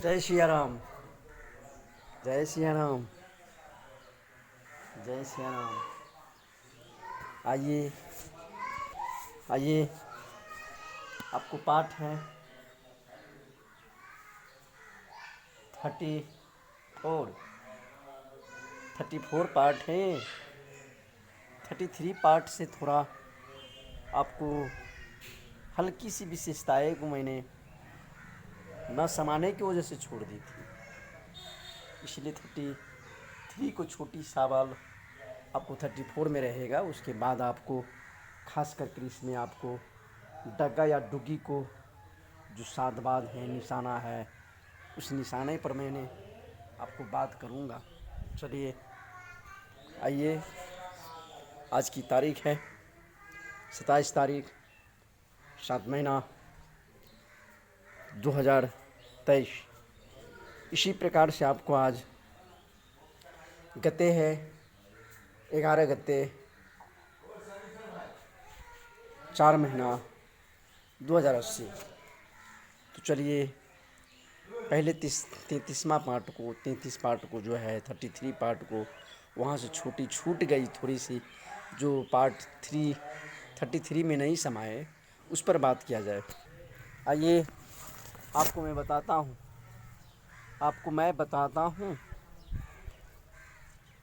जय सिया राम। जय सिया राम। जय सिया राम। आइए आइए, आपको पाठ है 34। 34 पार्ट है। 33 पार्ट से थोड़ा आपको हल्की सी विशेषताएं को मैंने न समाने की वजह से छोड़ दी थी, इसलिए 33 को छोटी सवाल आपको 34 में रहेगा। उसके बाद आपको खास करके इसमें आपको डग्गा या डुग्गी को जो सादबाद है, निशाना है, उस निशाने पर मैंने आपको बात करूँगा। चलिए आइए, आज की तारीख है 27 तारीख 7 महीना 2023। इसी प्रकार से आपको आज गते है 11 गते 4 महीना 2080। तो चलिए पहले 33 पार्ट को जो है 33 पार्ट को वहाँ से छोटी छूट गई थोड़ी सी, जो पार्ट 33 में नहीं समाये, उस पर बात किया जाए। आइए आपको मैं बताता हूँ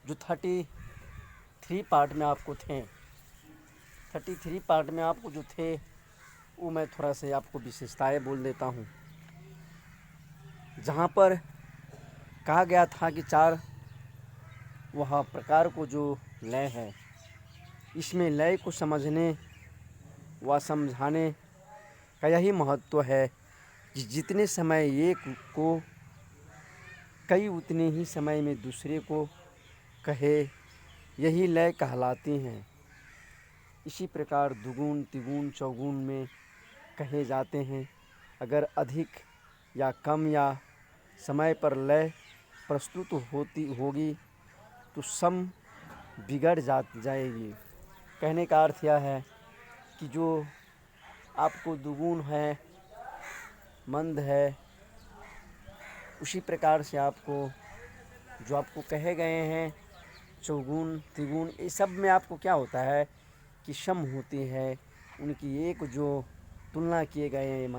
जो 33 पार्ट में आपको थे। 33 पार्ट में आपको जो थे वो मैं थोड़ा से आपको विशेषताएं बोल देता हूँ। जहाँ पर कहा गया था कि 4 वह प्रकार को जो लय है, इसमें लय को समझने व समझाने का यही महत्व है कि जितने समय एक को कई उतने ही समय में दूसरे को कहे, यही लय कहलाती हैं। इसी प्रकार दुगुन तिगुन चौगुन में कहे जाते हैं। अगर अधिक या कम या समय पर लय प्रस्तुत होगी तो सम बिगड़ जाएगी। कहने का अर्थ यह है कि जो आपको दुगुन है, मंद है, उसी प्रकार से आपको जो आपको कहे गए हैं चौगुन तिगुन, ये सब में आपको क्या होता है कि सम होती है। उनकी एक जो तुलना किए गए हैं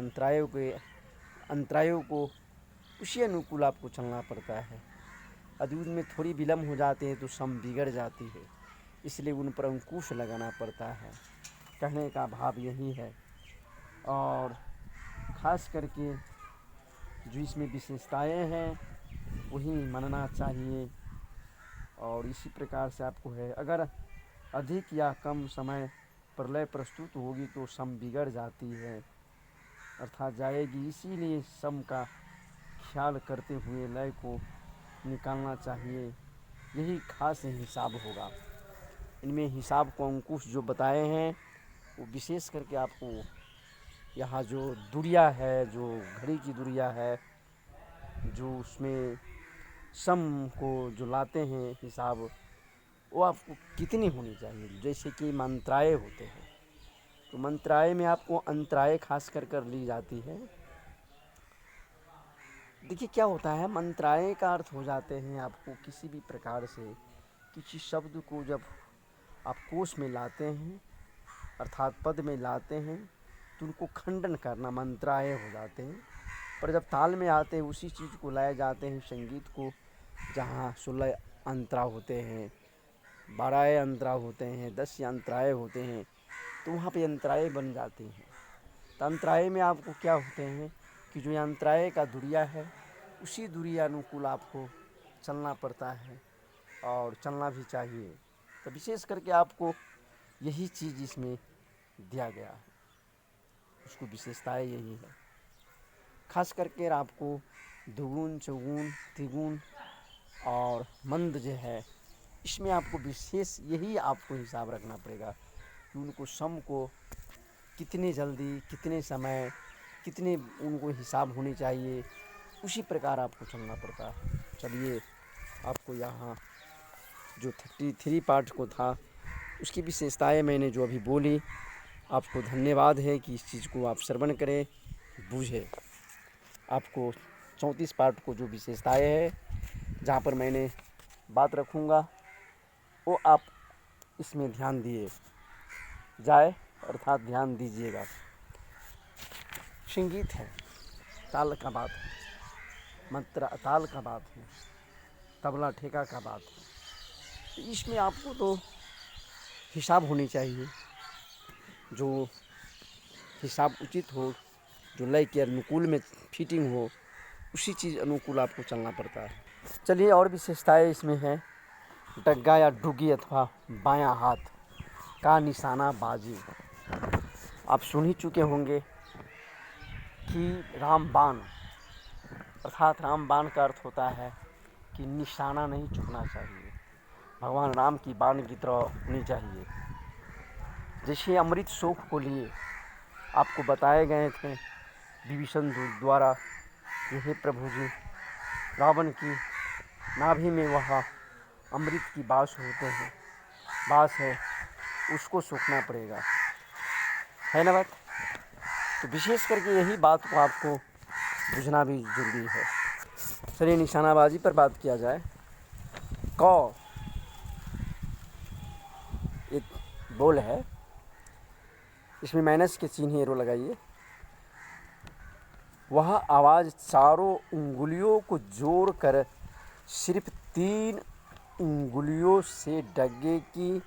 अंतरायों को उसी अनुकूल आपको चलना पड़ता है। यदि उनमें थोड़ी विलम्ब हो जाते हैं तो सम बिगड़ जाती है, इसलिए उन पर अंकुश लगाना पड़ता है। कहने का भाव यही है। और ख़ास करके जो इसमें विशेषताएं हैं वही मानना चाहिए। और इसी प्रकार से आपको है, अगर अधिक या कम समय पर लय प्रस्तुत होगी तो सम बिगड़ जाती है, अर्थात जाएगी। इसीलिए सम का ख्याल करते हुए लय को निकालना चाहिए। यही खास हिसाब होगा। इनमें हिसाब को अंकुश जो बताए हैं वो विशेष करके आपको यहाँ जो दुरिया है, जो घड़ी की दुरिया है, जो उसमें सम को जो लाते हैं हिसाब, वो आपको कितनी होनी चाहिए। जैसे कि मंत्राए होते हैं, तो मंत्राए में आपको अंतराय खास कर ली जाती है। देखिए क्या होता है, मंत्राए का अर्थ हो जाते हैं आपको किसी भी प्रकार से किसी शब्द को जब आप कोश में लाते हैं, अर्थात पद में लाते हैं, तो उनको खंडन करना मंत्राए हो जाते हैं। पर जब ताल में आते हैं उसी चीज़ को लाए जाते हैं संगीत को, जहाँ 16 अंतरा होते हैं, 12 अंतरा होते हैं, 10 अंतराए होते हैं, तो वहाँ पे अंतराए बन जाते हैं। तो अंतराए में आपको क्या होते हैं कि जो अंतराए का दुरिया है उसी दुरिया अनुकूल आपको चलना पड़ता है और चलना भी चाहिए। तो विशेष करके आपको यही चीज़ इसमें दिया गया है, उसको विशेषताएं यही है। खास करके आपको दुगुन चौगुन तिगुन और मंद जो है, इसमें आपको विशेष यही आपको हिसाब रखना पड़ेगा कि उनको सम को कितने जल्दी, कितने समय, कितने उनको हिसाब होनी चाहिए, उसी प्रकार आपको चलना पड़ता है। चलिए आपको यहाँ जो 33 पार्ट को था उसकी विशेषताएं मैंने जो अभी बोली, आपको धन्यवाद है कि इस चीज़ को आप श्रवण करें, बूझें। आपको 34 पाठ को जो विशेषताएं हैं, जहाँ पर मैंने बात रखूँगा वो आप इसमें ध्यान दिए जाए, अर्थात ध्यान दीजिएगा। संगीत है, ताल का बात है, मंत्र ताल का बात है, तबला ठेका का बात है, तो इसमें आपको तो हिसाब होनी चाहिए, जो हिसाब उचित हो, जो लय के अनुकूल में फिटिंग हो, उसी चीज़ अनुकूल आपको चलना पड़ता है। चलिए, और विशेषताएं इसमें है। डग्गा या डुग्गी अथवा बायां हाथ का निशाना बाजी। आप सुन ही चुके होंगे कि रामबाण, अर्थात रामबाण का अर्थ होता है कि निशाना नहीं चुकना चाहिए, भगवान राम की बाण की तरह होनी चाहिए। जैसे अमृत शोक को लिए आपको बताए गए थे विभीषण द्वारा, यही प्रभु जी, रावण की नाभि में वह अमृत की बाँस होते हैं, बाँस है, उसको सूखना पड़ेगा, है ना बात। तो विशेष करके यही बात को आपको बुझना भी जरूरी है। चलिए, निशानाबाजी पर बात किया जाए। क एक बोल है, इसमें माइनस के चिन्ह एरो लगाइए। वह आवाज़ चारों उंगलियों को जोड़कर सिर्फ 3 उंगलियों से डग्गे की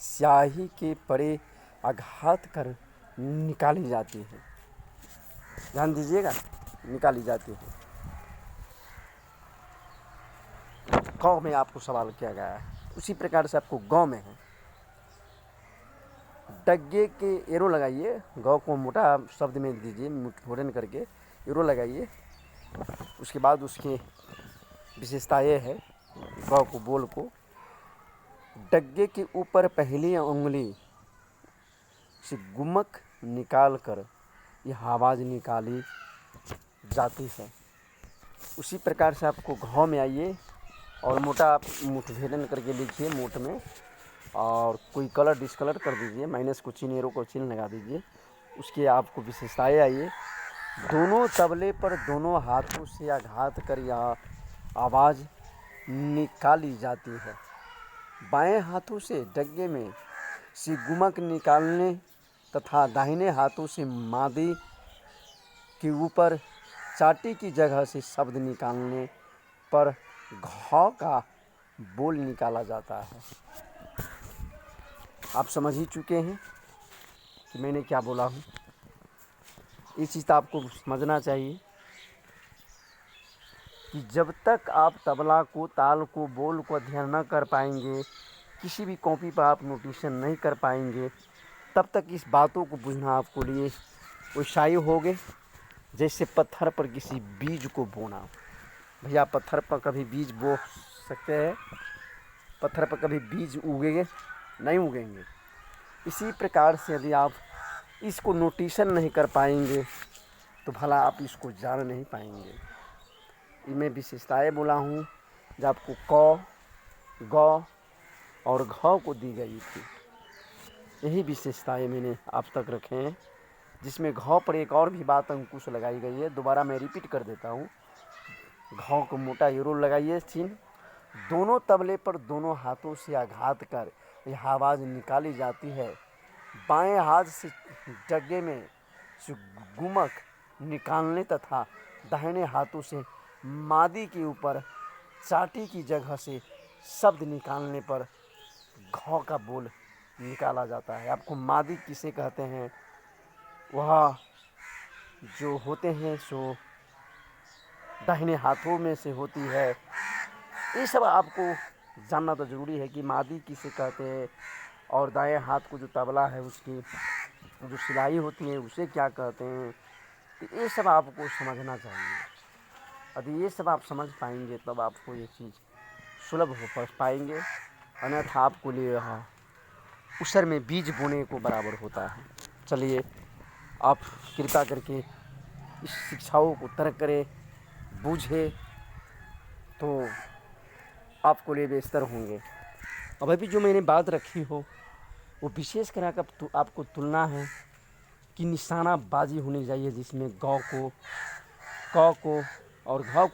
स्याही के परे आघात कर निकाली जाती है। ध्यान दीजिएगा, निकाली जाती है। क में आपको सवाल किया गया है, उसी प्रकार से आपको ग में है। डग्गे के एरो लगाइए, ग को मोटा शब्द में दीजिए, मुठभेड़न करके एरो लगाइए। उसके बाद उसकी विशेषताएं है, ग को बोल को डग्गे के ऊपर पहली उंगली से गुमक निकाल कर यह आवाज़ निकाली जाती है। उसी प्रकार से आपको घ में आइए और मोटा आप मुठभेदन करके लिखिए मोट में, और कोई कलर डिसकलर कर दीजिए, माइनस को चिन्ह एरो को चिन्ह लगा दीजिए। उसके आपको विशेषताएं आइए। दोनों तबले पर दोनों हाथों से आघात कर यह आवाज़ निकाली जाती है। बाएं हाथों से डग्गे में से गुमक निकालने तथा दाहिने हाथों से मादी के ऊपर चाटी की जगह से शब्द निकालने पर घ का बोल निकाला जाता है। आप समझ ही चुके हैं कि मैंने क्या बोला हूँ। ये चीज़ आपको समझना चाहिए कि जब तक आप तबला को, ताल को, बोल को अध्ययन न कर पाएंगे, किसी भी कॉपी पर आप नोटेशन नहीं कर पाएंगे, तब तक इस बातों को बुझना आपको लिए उत्साही होगे। जैसे पत्थर पर किसी बीज को बोना। भैया, पत्थर पर कभी बीज बो सकते हैं? पत्थर पर कभी बीज उगेंगे? नहीं उगेंगे। इसी प्रकार से यदि आप इसको नोटेशन नहीं कर पाएंगे तो भला आप इसको जान नहीं पाएंगे। इनमें विशेषताएं बोला हूँ, जब आपको क, ग और घ को दी गई थी, यही विशेषताएं मैंने आप तक रखे हैं। जिसमें घ पर एक और भी बात अंकुश लगाई गई है, दोबारा मैं रिपीट कर देता हूँ। घ को मोटा एरो लगाइए चिन्ह। दोनों तबले पर दोनों हाथों से आघात कर यह आवाज़ निकाली जाती है। बाएं हाथ से डग्गे में से गुमक निकालने तथा दाहिने हाथों से मादी के ऊपर चाटी की जगह से शब्द निकालने पर घ का बोल निकाला जाता है। आपको मादी किसे कहते हैं? वह जो होते हैं सो दाहिने हाथों में से होती है। ये सब आपको जानना तो ज़रूरी है कि मादी किसे कहते हैं, और दाएं हाथ को जो तबला है उसकी जो सिलाई होती है उसे क्या कहते हैं। तो ये सब आपको समझना चाहिए। यदि ये सब आप समझ पाएंगे तब आपको ये चीज़ सुलभ हो पाएंगे, अन्यथा आपको लिए उसर में बीज बोने को बराबर होता है। चलिए, आप कृपया करके इस शिक्षाओं को तर्क करें, बूझे तो आपको लिए बेहतर होंगे। अब अभी जो मैंने बात रखी हो वो विशेष कर आपको तुलना है कि निशाना बाजी होनी चाहिए, जिसमें ग को, क को, और घ को